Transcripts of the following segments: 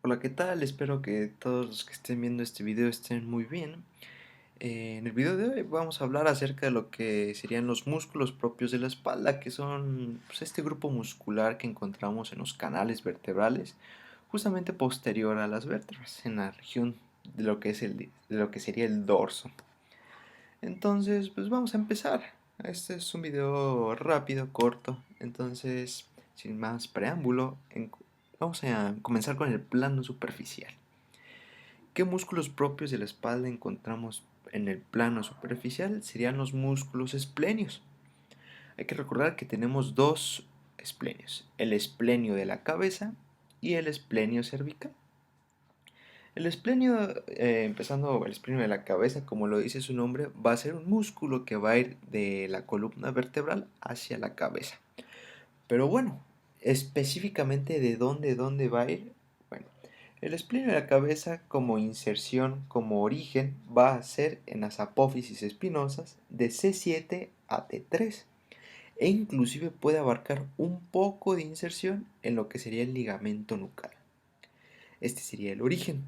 Hola, ¿qué tal? Espero que todos los que estén viendo este video estén muy bien. En el video de hoy vamos a hablar acerca de lo que serían los músculos propios de la espalda, que son pues, este grupo muscular que encontramos en los canales vertebrales, justamente posterior a las vértebras, en la región de lo que es de lo que sería el dorso. Entonces, pues vamos a empezar. Este es un video rápido, corto, entonces, sin más preámbulo, vamos a comenzar con el plano superficial. ¿Qué músculos propios de la espalda encontramos en el plano superficial? Serían los músculos esplenios. Hay que recordar que tenemos dos esplenios, el esplenio de la cabeza y el esplenio cervical. El esplenio, empezando el esplenio de la cabeza, como lo dice su nombre, va a ser un músculo que va a ir de la columna vertebral hacia la cabeza. Pero bueno, específicamente de dónde va a ir. Bueno, el esplenio de la cabeza como inserción, como origen, va a ser en las apófisis espinosas de C7 a T3 e inclusive puede abarcar un poco de inserción en lo que sería el ligamento nucal. Este sería el origen.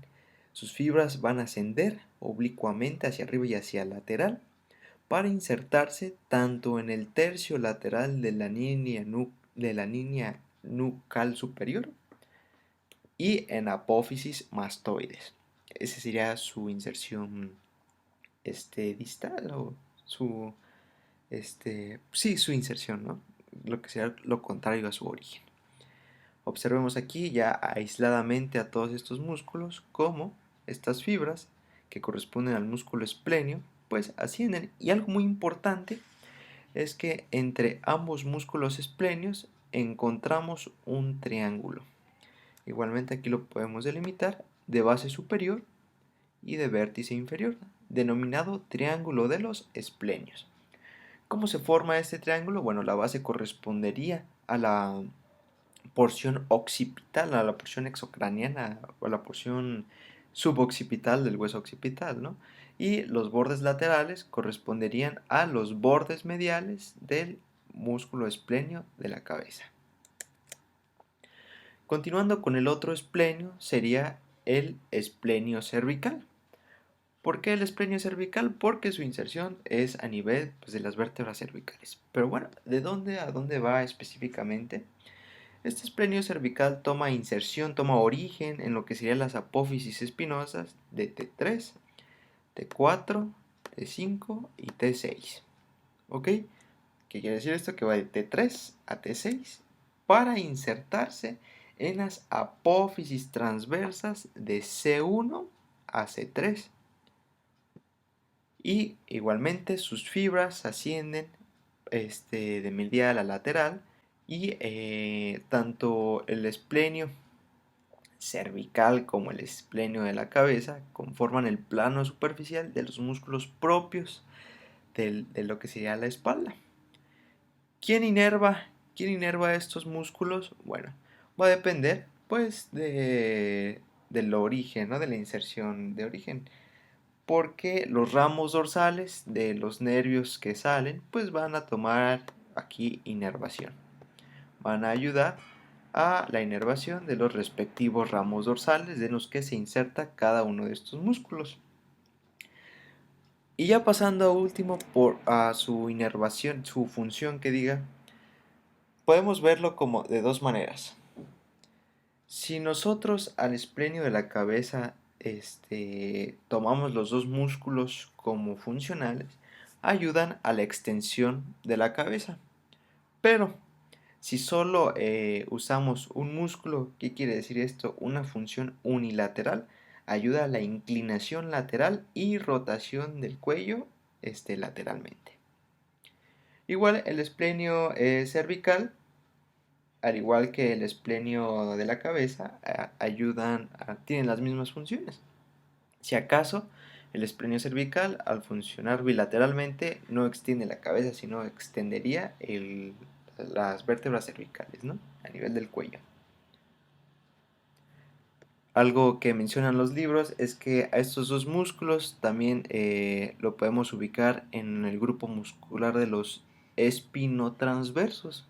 Sus fibras van a ascender oblicuamente hacia arriba y hacia el lateral para insertarse tanto en el tercio lateral de la línea nucal superior y en apófisis mastoides. Esa sería su inserción distal o su sí, su inserción, ¿no? Lo que sea lo contrario a su origen. Observemos aquí ya aisladamente a todos estos músculos como estas fibras que corresponden al músculo esplenio pues ascienden, y algo muy importante es que entre ambos músculos esplenios encontramos un triángulo. Igualmente aquí lo podemos delimitar de base superior y de vértice inferior, denominado triángulo de los esplenios. ¿Cómo se forma este triángulo? Bueno, la base correspondería a la porción occipital, a la porción exocraniana o a la porción suboccipital del hueso occipital, ¿no? Y los bordes laterales corresponderían a los bordes mediales del músculo esplenio de la cabeza. Continuando con el otro esplenio sería el esplenio cervical. ¿Por qué el esplenio cervical? Porque su inserción es a nivel pues, de las vértebras cervicales. Pero bueno, ¿de dónde a dónde va específicamente? Este esplenio cervical toma inserción, toma origen en lo que serían las apófisis espinosas de T3, T4, T5 y T6. ¿Ok? ¿Qué quiere decir esto? Que va de T3 a T6 para insertarse en las apófisis transversas de C1 a C3. Y igualmente sus fibras ascienden de medial a lateral y tanto el esplenio cervical como el esplenio de la cabeza conforman el plano superficial de los músculos propios de lo que sería la espalda. ¿Quién inerva? ¿Quién inerva estos músculos? Bueno, va a depender pues del origen, ¿no? De la inserción de origen. Porque los ramos dorsales de los nervios que salen pues van a tomar aquí inervación. Van a ayudar a la inervación de los respectivos ramos dorsales de los que se inserta cada uno de estos músculos. Y ya pasando a último a su inervación, su función que diga, podemos verlo como de dos maneras. Si nosotros al esplenio de la cabeza tomamos los dos músculos como funcionales, ayudan a la extensión de la cabeza. Pero si solo usamos un músculo, ¿qué quiere decir esto? Una función unilateral, ayuda a la inclinación lateral y rotación del cuello lateralmente. Igual el esplenio cervical, al igual que el esplenio de la cabeza, tienen las mismas funciones. Si acaso, el esplenio cervical, al funcionar bilateralmente, no extiende la cabeza, sino extendería las vértebras cervicales, ¿no? A nivel del cuello. Algo que mencionan los libros es que a estos dos músculos también lo podemos ubicar en el grupo muscular de los espinotransversos,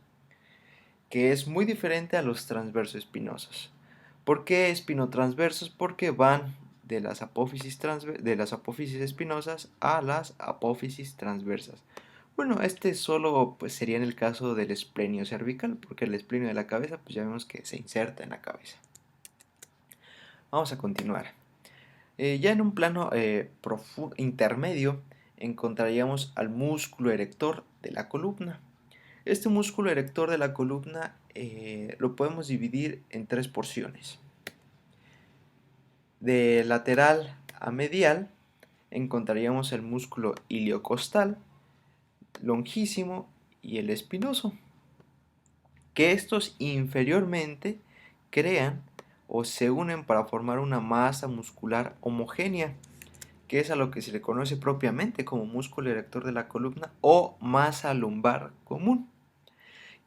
que es muy diferente a los transverso espinosos. ¿Por qué espinotransversos? Porque van de las apófisis espinosas a las apófisis transversas. Bueno, este solo pues, sería en el caso del esplenio cervical, porque el esplenio de la cabeza pues ya vemos que se inserta en la cabeza. Vamos a continuar. Ya en un plano intermedio encontraríamos al músculo erector de la columna. Este músculo erector de la columna lo podemos dividir en tres porciones. De lateral a medial encontraríamos el músculo iliocostal, longísimo y el espinoso, que estos inferiormente crean o se unen para formar una masa muscular homogénea, que es a lo que se le conoce propiamente como músculo erector de la columna o masa lumbar común,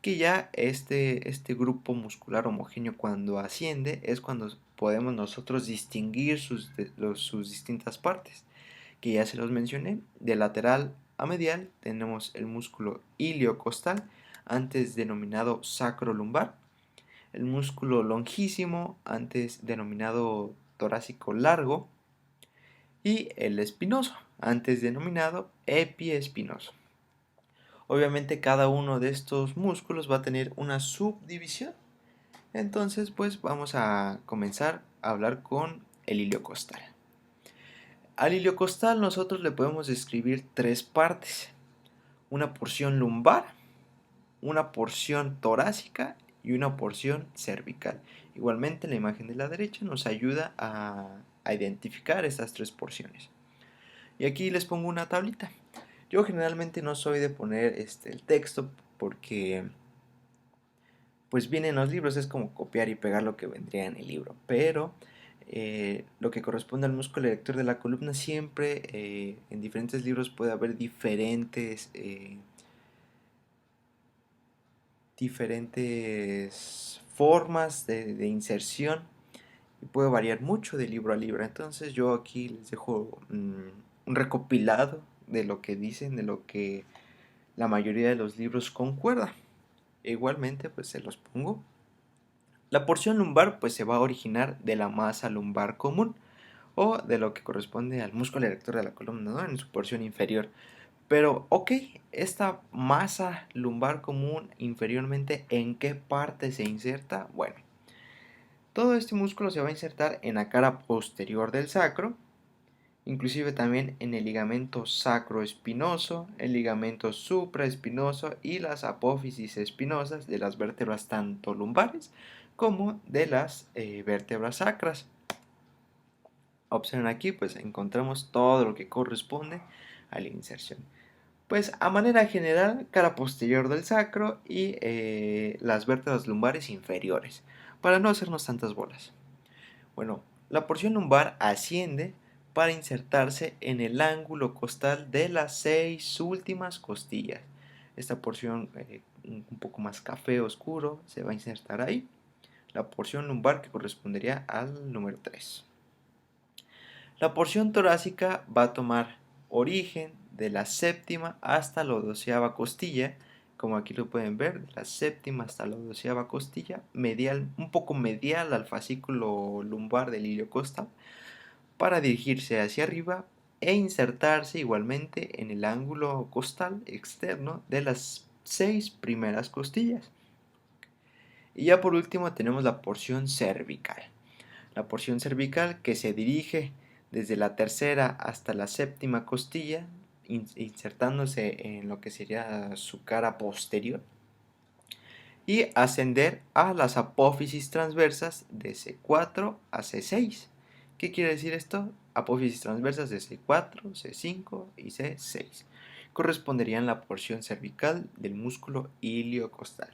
que ya este grupo muscular homogéneo cuando asciende es cuando podemos nosotros distinguir sus distintas partes, que ya se los mencioné. De lateral a medial tenemos el músculo iliocostal, antes denominado sacrolumbar, el músculo longísimo, antes denominado torácico largo, y el espinoso, antes denominado epiespinoso. Obviamente cada uno de estos músculos va a tener una subdivisión. Entonces pues vamos a comenzar a hablar con el iliocostal. Al iliocostal nosotros le podemos describir tres partes: una porción lumbar, una porción torácica y una porción cervical. Igualmente la imagen de la derecha nos ayuda a identificar estas tres porciones. Y aquí les pongo una tablita. Yo generalmente no soy de poner el texto porque pues viene en los libros, es como copiar y pegar lo que vendría en el libro, pero lo que corresponde al músculo erector de la columna siempre en diferentes libros puede haber diferentes formas de inserción y puede variar mucho de libro a libro. Entonces yo aquí les dejo un recopilado de lo que dicen, de lo que la mayoría de los libros concuerda. E igualmente pues se los pongo. La porción lumbar pues se va a originar de la masa lumbar común o de lo que corresponde al músculo erector de la columna, ¿no? En su porción inferior. Pero, ok, esta masa lumbar común inferiormente, ¿en qué parte se inserta? Bueno, todo este músculo se va a insertar en la cara posterior del sacro, inclusive también en el ligamento sacroespinoso, el ligamento supraespinoso y las apófisis espinosas de las vértebras tanto lumbares como de las vértebras sacras. Observen aquí, pues encontramos todo lo que corresponde a la inserción. Pues a manera general, cara posterior del sacro y las vértebras lumbares inferiores, para no hacernos tantas bolas. Bueno, la porción lumbar asciende para insertarse en el ángulo costal de las 6 últimas costillas. Esta porción un poco más café oscuro se va a insertar ahí. La porción lumbar que correspondería al número 3. La porción torácica va a tomar origen de la séptima hasta la 12ª costilla, como aquí lo pueden ver, de la séptima hasta la 12ª costilla, medial, un poco medial al fascículo lumbar del iliocostal, para dirigirse hacia arriba e insertarse igualmente en el ángulo costal externo de las 6 primeras costillas. Y ya por último tenemos la porción cervical. La porción cervical que se dirige desde la tercera hasta la séptima costilla, insertándose en lo que sería su cara posterior, y ascender a las apófisis transversas de C4 a C6. ¿Qué quiere decir esto? Apófisis transversas de C4, C5 y C6. Corresponderían a la porción cervical del músculo iliocostal.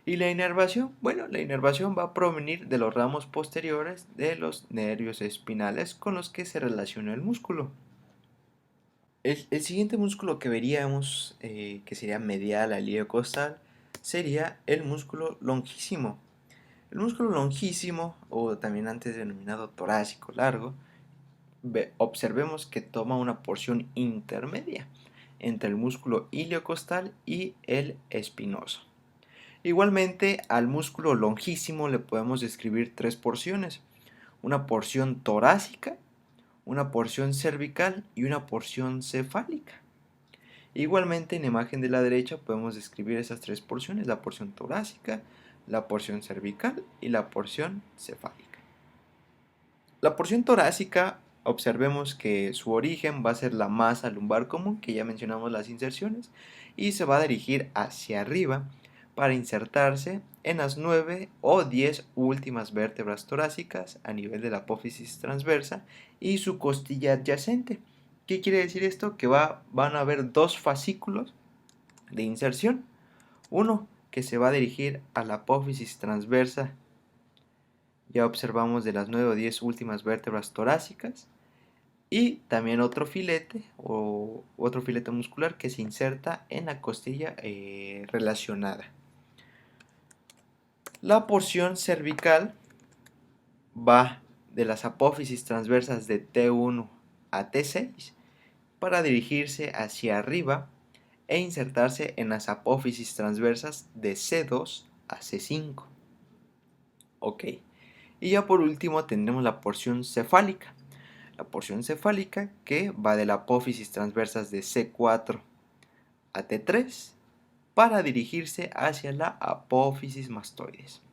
¿Y la inervación? Bueno, la inervación va a provenir de los ramos posteriores de los nervios espinales con los que se relaciona el músculo. El siguiente músculo que veríamos, que sería medial al iliocostal, sería el músculo longísimo. El músculo longísimo, o también antes denominado torácico largo, observemos que toma una porción intermedia entre el músculo iliocostal y el espinoso. Igualmente, al músculo longísimo le podemos describir tres porciones: una porción torácica, una porción cervical y una porción cefálica. Igualmente, en la imagen de la derecha podemos describir esas tres porciones: la porción torácica, la porción cervical y la porción cefálica. La porción torácica, observemos que su origen va a ser la masa lumbar común, que ya mencionamos las inserciones, y se va a dirigir hacia arriba para insertarse en las 9 o 10 últimas vértebras torácicas a nivel de la apófisis transversa y su costilla adyacente. ¿Qué quiere decir esto? Que van a haber dos fascículos de inserción. Uno que se va a dirigir a la apófisis transversa, ya observamos, de las 9 o 10 últimas vértebras torácicas, y también otro filete o otro filete muscular que se inserta en la costilla relacionada. La porción cervical va de las apófisis transversas de T1 a T6 para dirigirse hacia arriba e insertarse en las apófisis transversas de C2 a C5. Ok. Y ya por último tendremos la porción cefálica. La porción cefálica que va de la apófisis transversas de C4 a T3 para dirigirse hacia la apófisis mastoides.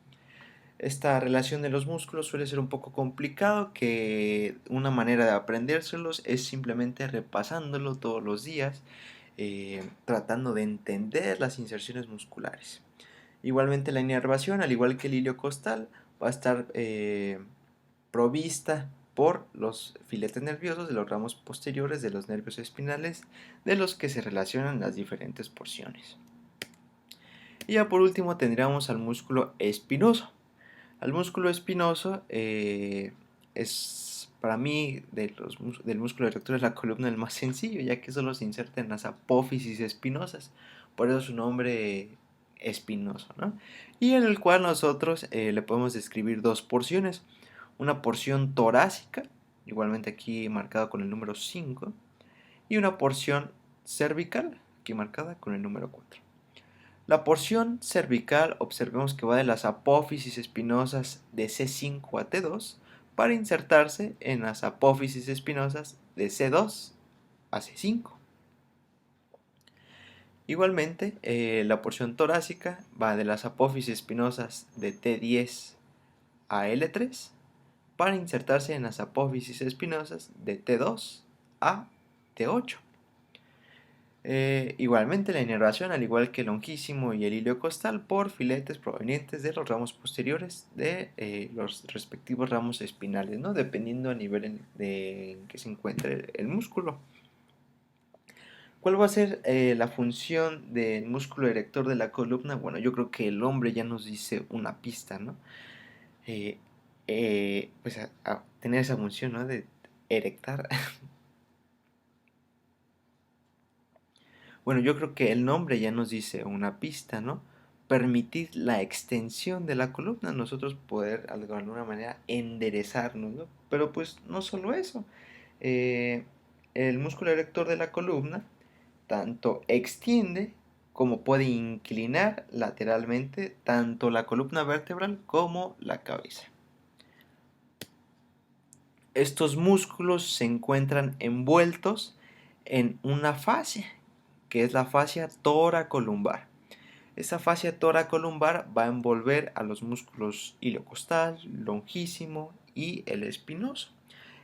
Esta relación de los músculos suele ser un poco complicado, que una manera de aprendérselos es simplemente repasándolo todos los días, tratando de entender las inserciones musculares. Igualmente la inervación, al igual que el ilio costal, va a estar provista por los filetes nerviosos de los ramos posteriores de los nervios espinales, de los que se relacionan las diferentes porciones. Y ya por último tendríamos al músculo espinoso. Al músculo espinoso es, para mí, del músculo erector de la columna, el más sencillo, ya que solo se inserta en las apófisis espinosas, por eso su nombre espinoso, ¿no? Y en el cual nosotros le podemos describir dos porciones: una porción torácica, igualmente aquí marcada con el número 5, y una porción cervical, aquí marcada con el número 4. La porción cervical, observemos que va de las apófisis espinosas de C5 a T2 para insertarse en las apófisis espinosas de C2 a C5. Igualmente, la porción torácica va de las apófisis espinosas de T10 a L3 para insertarse en las apófisis espinosas de T2 a T8. Igualmente la inervación, al igual que el longísimo y el ilio costal, por filetes provenientes de los ramos posteriores de los respectivos ramos espinales, ¿no? Dependiendo a nivel en que se encuentre el músculo. ¿Cuál va a ser la función del músculo erector de la columna? Bueno, yo creo que el hombre ya nos dice una pista, ¿no? Pues a tener esa función, ¿no? De erectar. Bueno, yo creo que el nombre ya nos dice una pista, ¿no? Permitir la extensión de la columna, nosotros poder de alguna manera enderezarnos, ¿no? Pero pues no solo eso. Eh, el músculo erector de la columna tanto extiende como puede inclinar lateralmente tanto la columna vertebral como la cabeza. Estos músculos se encuentran envueltos en una fascia, que es la fascia toracolumbar. Esta fascia toracolumbar va a envolver a los músculos iliocostal, longísimo y el espinoso.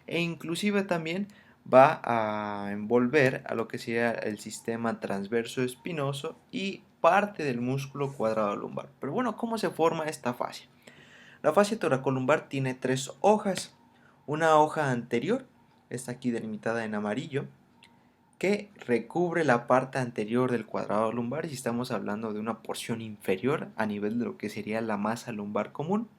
E inclusive también va a envolver a lo que sería el sistema transverso espinoso y parte del músculo cuadrado lumbar. Pero bueno, ¿cómo se forma esta fascia? La fascia toracolumbar tiene tres hojas. Una hoja anterior, está aquí delimitada en amarillo, que recubre la parte anterior del cuadrado lumbar, y si estamos hablando de una porción inferior a nivel de lo que sería la masa lumbar común.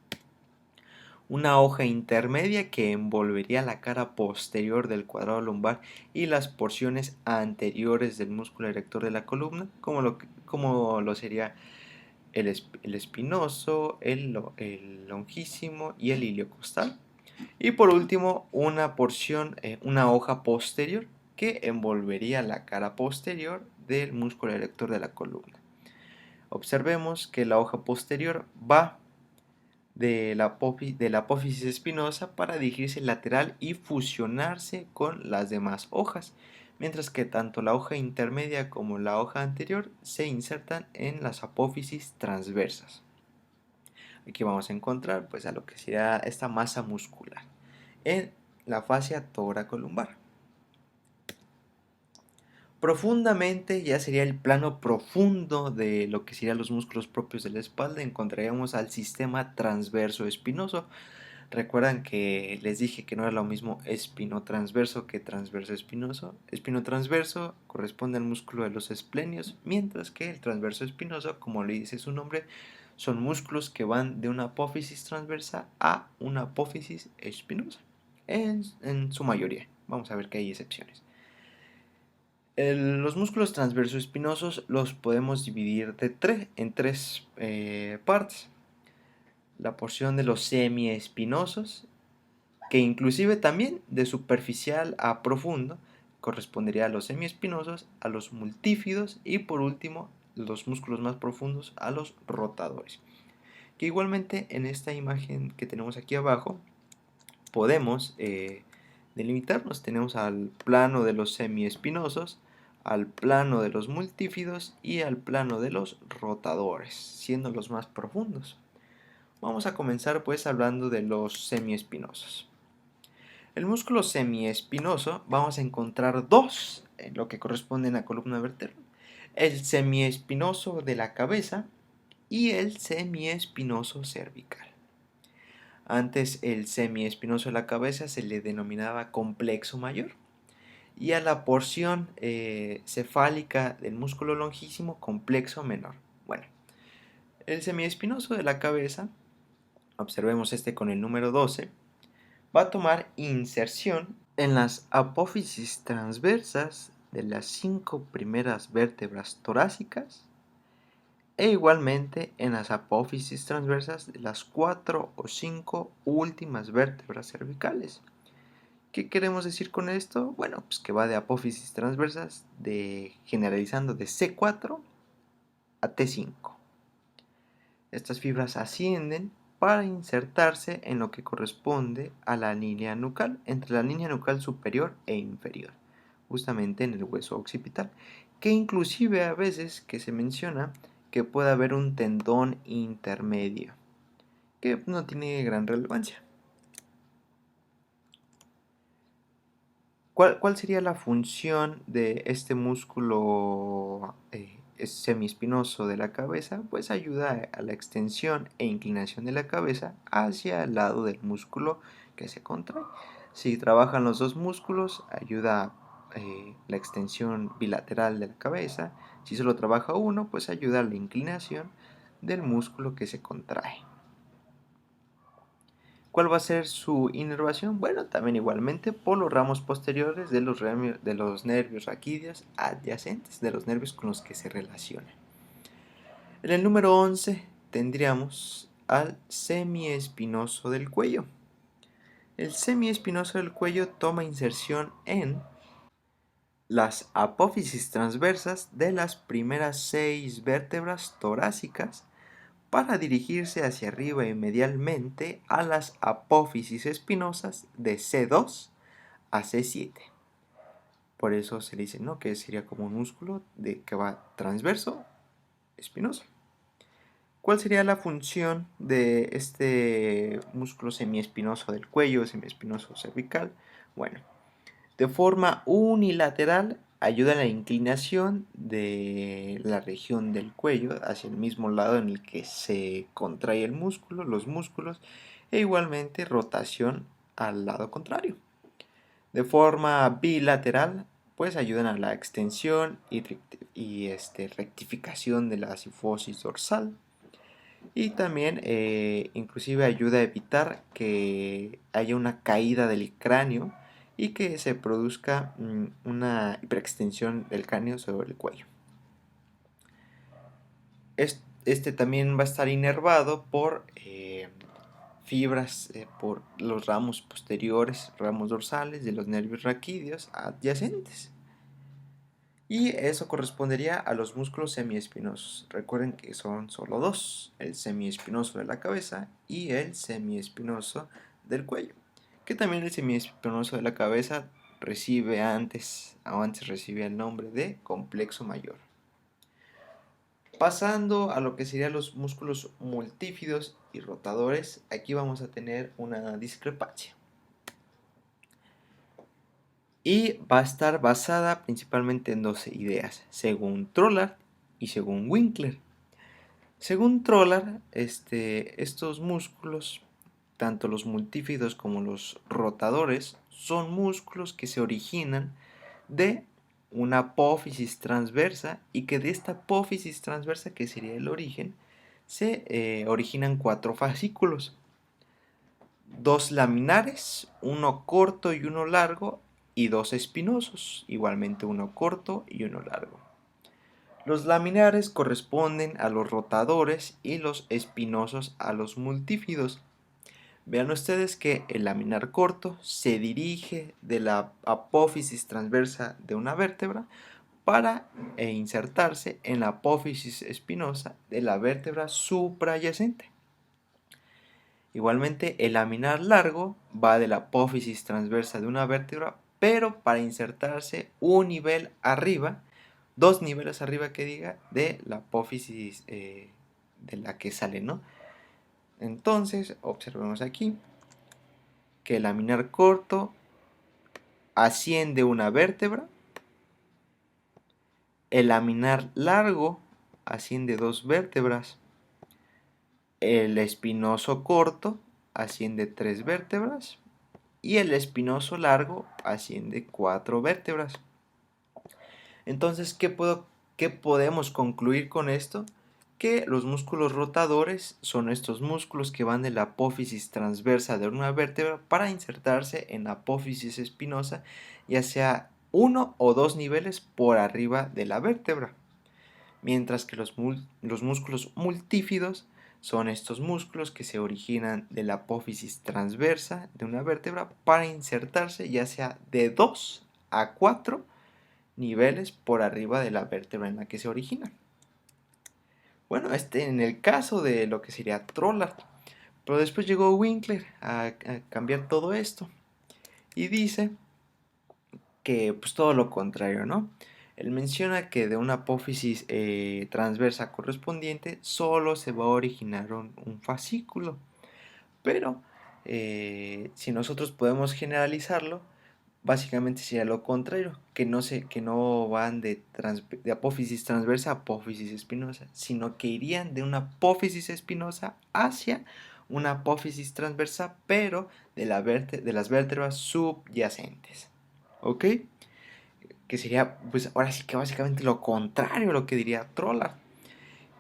Una hoja intermedia que envolvería la cara posterior del cuadrado lumbar y las porciones anteriores del músculo erector de la columna, como lo sería el espinoso, el longísimo y el iliocostal. Y por último, una hoja posterior que envolvería la cara posterior del músculo erector de la columna. Observemos que la hoja posterior va de la apófisis espinosa para dirigirse lateral y fusionarse con las demás hojas, mientras que tanto la hoja intermedia como la hoja anterior se insertan en las apófisis transversas. Aquí vamos a encontrar pues a lo que sería esta masa muscular en la fascia toracolumbar. Profundamente ya sería el plano profundo de lo que serían los músculos propios de la espalda. Encontraríamos al sistema transverso espinoso. Recuerdan que les dije que no era lo mismo espinotransverso que transverso espinoso. Espinotransverso corresponde al músculo de los esplenios, mientras que el transverso espinoso, como le dice su nombre, son músculos que van de una apófisis transversa a una apófisis espinosa, en su mayoría. Vamos a ver que hay excepciones. Los músculos transverso espinosos los podemos dividir en tres partes. La porción de los semiespinosos, que inclusive también de superficial a profundo, correspondería a los semiespinosos, a los multífidos y por último los músculos más profundos a los rotadores. Que igualmente en esta imagen que tenemos aquí abajo podemos delimitarnos. Tenemos al plano de los semiespinosos, al plano de los multífidos y al plano de los rotadores, siendo los más profundos. Vamos a comenzar pues hablando de los semiespinosos. El músculo semiespinoso vamos a encontrar dos en lo que corresponde a la columna vertebral. El semiespinoso de la cabeza y el semiespinoso cervical. Antes el semiespinoso de la cabeza se le denominaba complexo mayor y a la porción cefálica del músculo longísimo complexo menor. Bueno, el semiespinoso de la cabeza, observemos este con el número 12, va a tomar inserción en las apófisis transversas de las 5 primeras vértebras torácicas e igualmente en las apófisis transversas de las 4 o 5 últimas vértebras cervicales. ¿Qué queremos decir con esto? Bueno, pues que va de apófisis transversas generalizando de C4 a T5. Estas fibras ascienden para insertarse en lo que corresponde a la línea nucal, entre la línea nucal superior e inferior, justamente en el hueso occipital, que inclusive a veces que se menciona que puede haber un tendón intermedio, que no tiene gran relevancia. ¿Cuál sería la función de este músculo semiespinoso de la cabeza? Pues ayuda a la extensión e inclinación de la cabeza hacia el lado del músculo que se contrae. Si trabajan los dos músculos, ayuda la extensión bilateral de la cabeza. Si solo trabaja uno, pues ayuda a la inclinación del músculo que se contrae. ¿Cuál va a ser su inervación? Bueno, también igualmente por los ramos posteriores de los nervios raquídeos adyacentes, de los nervios con los que se relacionan. En el número 11 tendríamos al semiespinoso del cuello. El semiespinoso del cuello toma inserción en las apófisis transversas de las primeras 6 vértebras torácicas para dirigirse hacia arriba y medialmente a las apófisis espinosas de C2 a C7. Por eso se dice, ¿no?, que sería como un músculo que va transverso espinoso. ¿Cuál sería la función de este músculo semiespinoso del cuello, semiespinoso cervical? Bueno, de forma unilateral ayuda a la inclinación de la región del cuello hacia el mismo lado en el que se contrae el músculo, los músculos, e igualmente rotación al lado contrario. De forma bilateral, pues ayudan a la extensión y rectificación de la sifosis dorsal. Y también inclusive ayuda a evitar que haya una caída del cráneo y que se produzca una hiperextensión del cráneo sobre el cuello. Este también va a estar inervado por fibras, por los ramos posteriores, ramos dorsales de los nervios raquídeos adyacentes. Y eso correspondería a los músculos semiespinosos. Recuerden que son solo dos, el semiespinoso de la cabeza y el semiespinoso del cuello. Que también el semiespinoso de la cabeza recibe antes recibía el nombre de complejo mayor. Pasando a lo que serían los músculos multífidos y rotadores, aquí vamos a tener una discrepancia. Y va a estar basada principalmente en dos ideas, según Trollard y según Winkler. Según Trollard, estos músculos, tanto los multífidos como los rotadores, son músculos que se originan de una apófisis transversa y que de esta apófisis transversa, que sería el origen, se originan cuatro fascículos, dos laminares, uno corto y uno largo, y dos espinosos, igualmente uno corto y uno largo. Los laminares corresponden a los rotadores y los espinosos a los multífidos. Vean ustedes que el laminar corto se dirige de la apófisis transversa de una vértebra para insertarse en la apófisis espinosa de la vértebra suprayacente. Igualmente, el laminar largo va de la apófisis transversa de una vértebra, pero para insertarse un nivel arriba, dos niveles arriba que diga, de la apófisis de la que sale, ¿no? Entonces, observemos aquí que el laminar corto asciende una vértebra, el laminar largo asciende dos vértebras, el espinoso corto asciende tres vértebras y el espinoso largo asciende cuatro vértebras. Entonces, ¿qué podemos concluir con esto? Que los músculos rotadores son estos músculos que van de la apófisis transversa de una vértebra para insertarse en la apófisis espinosa, ya sea uno o dos niveles por arriba de la vértebra. Mientras que los músculos multífidos son estos músculos que se originan de la apófisis transversa de una vértebra para insertarse ya sea de 2 a 4 niveles por arriba de la vértebra en la que se originan. Bueno, en el caso de lo que sería Trollard, pero después llegó Winkler a cambiar todo esto y dice que pues todo lo contrario, ¿no? Él menciona que de una apófisis transversa correspondiente solo se va a originar un fascículo, pero si nosotros podemos generalizarlo, básicamente sería lo contrario, que no van de apófisis transversa a apófisis espinosa, sino que irían de una apófisis espinosa hacia una apófisis transversa, pero de las vértebras subyacentes. ¿Ok? Que sería, pues ahora sí que básicamente lo contrario a lo que diría Trollard.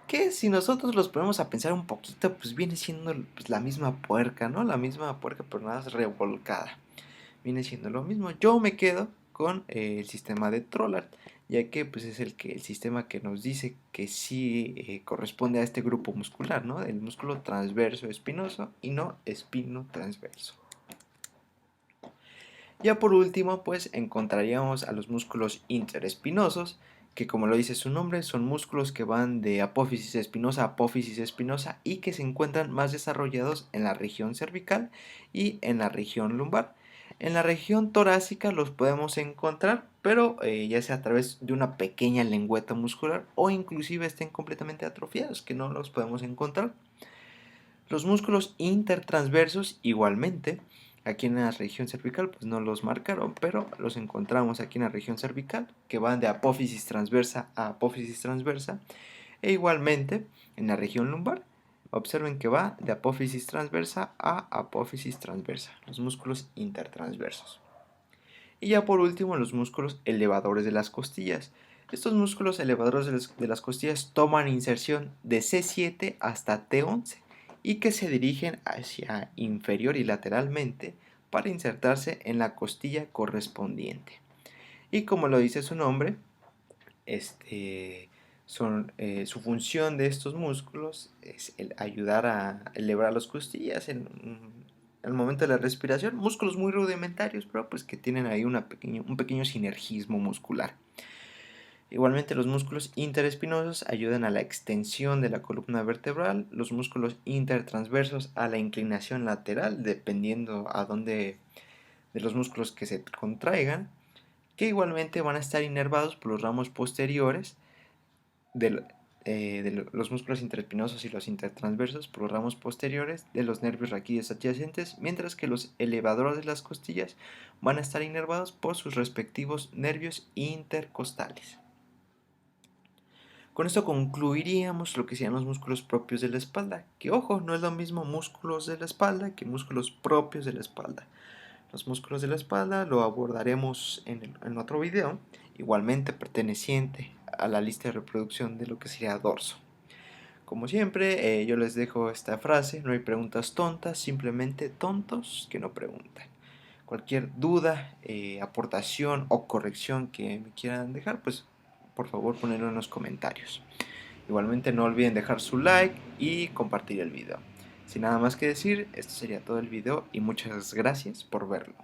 Que si nosotros los ponemos a pensar un poquito, pues viene siendo pues, la misma puerca, ¿no? La misma puerca, pero nada más revolcada. Viene siendo lo mismo. Yo me quedo con el sistema de Trollard, ya que pues es el sistema que nos dice que sí corresponde a este grupo muscular, ¿no? El músculo transverso espinoso y no espino transverso. Ya por último, pues encontraríamos a los músculos interespinosos, que como lo dice su nombre, son músculos que van de apófisis espinosa a apófisis espinosa y que se encuentran más desarrollados en la región cervical y en la región lumbar. En la región torácica los podemos encontrar, pero ya sea a través de una pequeña lengüeta muscular o inclusive estén completamente atrofiados, que no los podemos encontrar. Los músculos intertransversos igualmente, aquí en la región cervical pues no los marcaron, pero los encontramos aquí en la región cervical, que van de apófisis transversa a apófisis transversa, e igualmente en la región lumbar. Observen que va de apófisis transversa a apófisis transversa, los músculos intertransversos. Y ya por último, los músculos elevadores de las costillas. Estos músculos elevadores de las costillas toman inserción de C7 hasta T11 y que se dirigen hacia inferior y lateralmente para insertarse en la costilla correspondiente. Y como lo dice su nombre, su función de estos músculos es el ayudar a elevar las costillas en el momento de la respiración. Músculos muy rudimentarios, pero pues que tienen ahí un pequeño sinergismo muscular. Igualmente los músculos interespinosos ayudan a la extensión de la columna vertebral, los músculos intertransversos a la inclinación lateral, dependiendo a dónde de los músculos que se contraigan, que igualmente van a estar inervados por los ramos posteriores de, los músculos interespinosos y los intertransversos por los ramos posteriores de los nervios raquídeos adyacentes, mientras que los elevadores de las costillas van a estar inervados por sus respectivos nervios intercostales. Con esto concluiríamos lo que serían los músculos propios de la espalda, que ojo, no es lo mismo músculos de la espalda que músculos propios de la espalda. Los músculos de la espalda lo abordaremos en otro video, igualmente perteneciente a la lista de reproducción de lo que sería dorso. Como siempre, yo les dejo esta frase: no hay preguntas tontas, simplemente tontos que no preguntan. Cualquier duda, aportación o corrección que me quieran dejar, pues por favor ponerlo en los comentarios. Igualmente no olviden dejar su like y compartir el video. Sin nada más que decir, esto sería todo el video y muchas gracias por verlo.